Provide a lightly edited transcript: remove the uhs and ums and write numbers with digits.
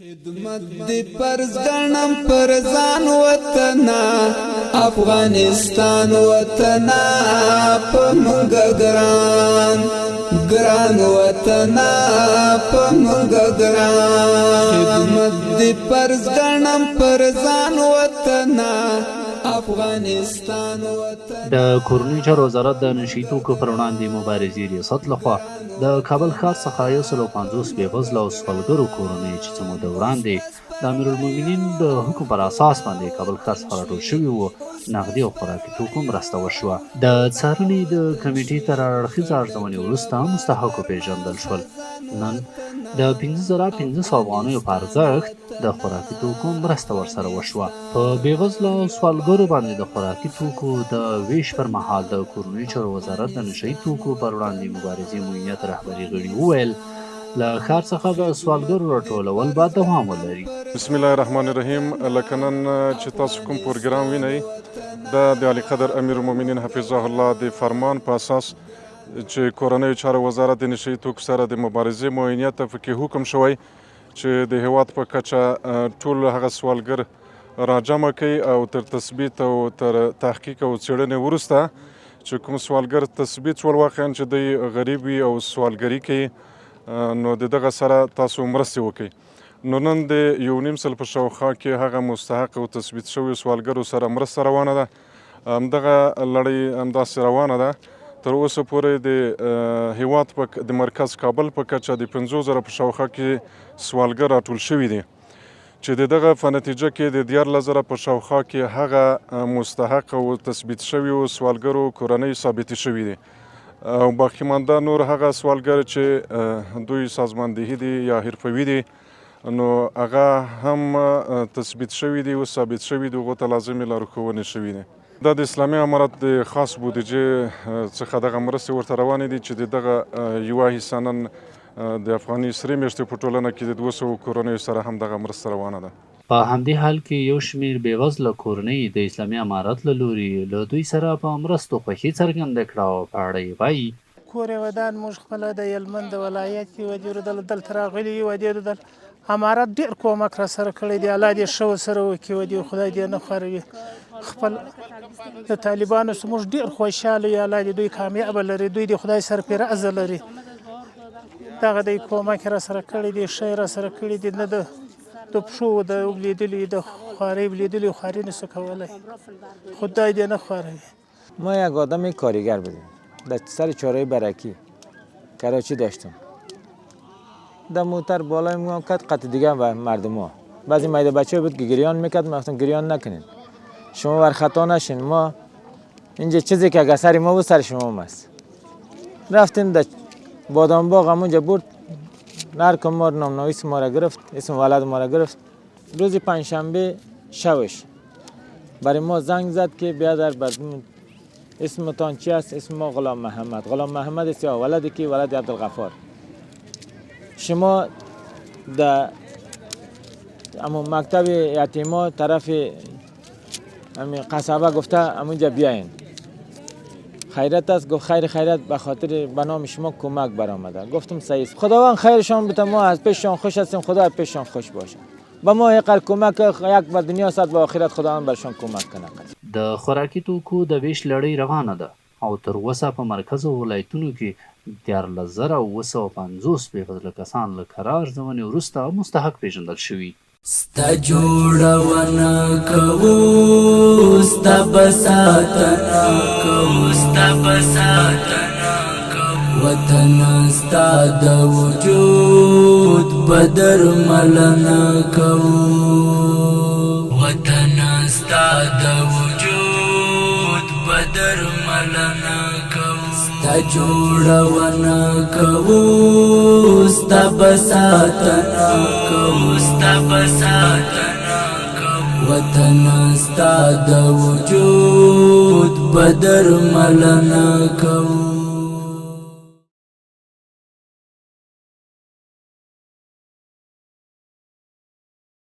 خدمت دی پرز گنم پرزان وطنا افغانستان وطنا پمنگ گران وطنا پمنگ گران خدمت دی پرز گنم پرزان وطنا افغانستان وطنا د کورنیو چارو وزارت د نشي توکو پر وړاندې مبارزې ریاست لخوا د کابل ښار څخه 150 بېوزله او سوداګرو کورنۍ چې څه موده وړاندې د امیرالمؤمنین د حکم پر اساس باندې کابل ښار څخه راټول شوي وو نغدي او خوراکي توکو مرسته وشوه. د څارنې د کمیټې تر اړخیزه ارزونې وروسته مستحقو پیژندل شول. نن د 15,500 افغانیو په ارزښت د خوراکي توکو مرسته ورسره وشوه. په بېوزله او سوالګرو باندې د خوراکي توکو د ویش پر مهال د کورنیو چارو وزارت د نشهیي توکو پر وړاندې مبارزې موینیت رهبري غړي وویل له ښار څخه د سوالګرو راټولول به دوام ولري. بسم الله الرحمن الرحیم. لکه نن چې تاسو کوم پروګرام وینئ دا د علی قدر امیرالمؤمنین حفظه الله د فرمان په اساس چې کورنیو چارو وزارت د نشهیي توکو سره د مبارزې موینیت ته پکې حکم شوی چې د هیواد په کچه ټول هغه سوالګر راجمع کوي او تر تثبیت او تر تحقیق او څېړنې وروسته چې کوم سوالګر تثبیت شول واقعا چې دوی غریب وي او سوالګري کوي نو د دغه سره تاسو مرستې وکړئ. نو نن د 1.5 سل په شاوخوا کې هغه مستحق او تثبیت شویو سوالګرو سره مرسته روانه ده. همدغه لړۍ همداسې روانه ده. تر اوسه پورې د هیواد د مرکز کابل په کچه د 50,000 په شاوخوا کې سوالګر راټول شوي دي چې د دغه په نتیجه کې د 14,000 په شاوخوا کې هغه مستحق او تثبیت شویو سوالګرو کورنۍ ثابتې شوي دي او باقي مانده نور هغه سوالګر چې دوی سازماندهي دي یا حرفوي دي نو هغه هم تثبیت شوي دي او ثابت شوي دي هغو ته لازمې لارښوونې شوي دي. دا د اسلامي امارت د خاص بودیجې څخه دغه مرستې ورته روانې دي چې د دغه یوه حصه نن د افغاني سرې میاشتې په ټولنه کې د 200 کورنیو سره هم دغه مرسته روانه ده. په همدې حال کې یو شمېر بېوزله کورنۍ د اسلامي امارت له لوري له دوی سره په مرستو خوښي څرګنده کړه او په اړه یې وایي کور یې ودان موږ خپله د هلمند ولایت کې ودېرو دلته راغلي یو ودېرو امارت ډېر کومک را سره کړی دی. الله دې ښه ورسره وکړي ودې خدای دې نه خوروي. خپل د طالبانو سره موږ ډېر خوشحاله یو. الله دې دوی کامیابه لري. دوی د خدای سره پرې عزه لري. دغه دی کومک را سره کړی دی ښه را سره کړی دی نه د پښو د ولیدلي د خوارۍ ولیدلي خواري نشو کولی. خدای دې نه خوروي. ما یک آدم کارگر بودیم در سر چهارراه برکی کراچی داشتم. در موتر بالای ما کد قطع دیگه و مردم ها بعضی مایده بچه بود که گریان میکرد ما گفتم گریان نکنین شما بر خطا نشین ما اینجا چیزی که اگر سر ما بود سر شما هم است. رفتیم در بادام باغ همونجا برد نرکم ما نامنویس ما را گرفت اسم ولد ما را گرفت. روز پنجشنبه شبش برای ما زنگ زد که بیادر بردون اسمتان چی است؟ اسم ما غلام محمد. غلام محمد است یا ولدی که ولد عبدالغفار. شما در اما مکتب یتیما طرف قصبه گفته همونجا بیاین خیرت است. گفت خیرت به خاطر به نام شما کمک برآمده. گفتم صحیح است. خداوند خیرشان بده. ما از پیششان خوش هستیم. خدا از پیششان خوش باشه. به ما یک کمک یک به دنیا صد به آخرت خداوند برشان کمک کنه. د خوراکي توکو د ویش لړۍ روانه ده او تر اوسه په مرکز او ولایتونو کې 14,950 بېوزله کسان له کره ارزونې وروسته مستحق پیژندل شوي. ستا جوړونه کوو ستا به ساتنه کوو وطن ستا د وجود به درملنه کوو وطن ستا د وجود به درملنه کوو ستا جوړونه کوو ستا به ساتنه کوو وطن ستا د وجود به درملنه کوو.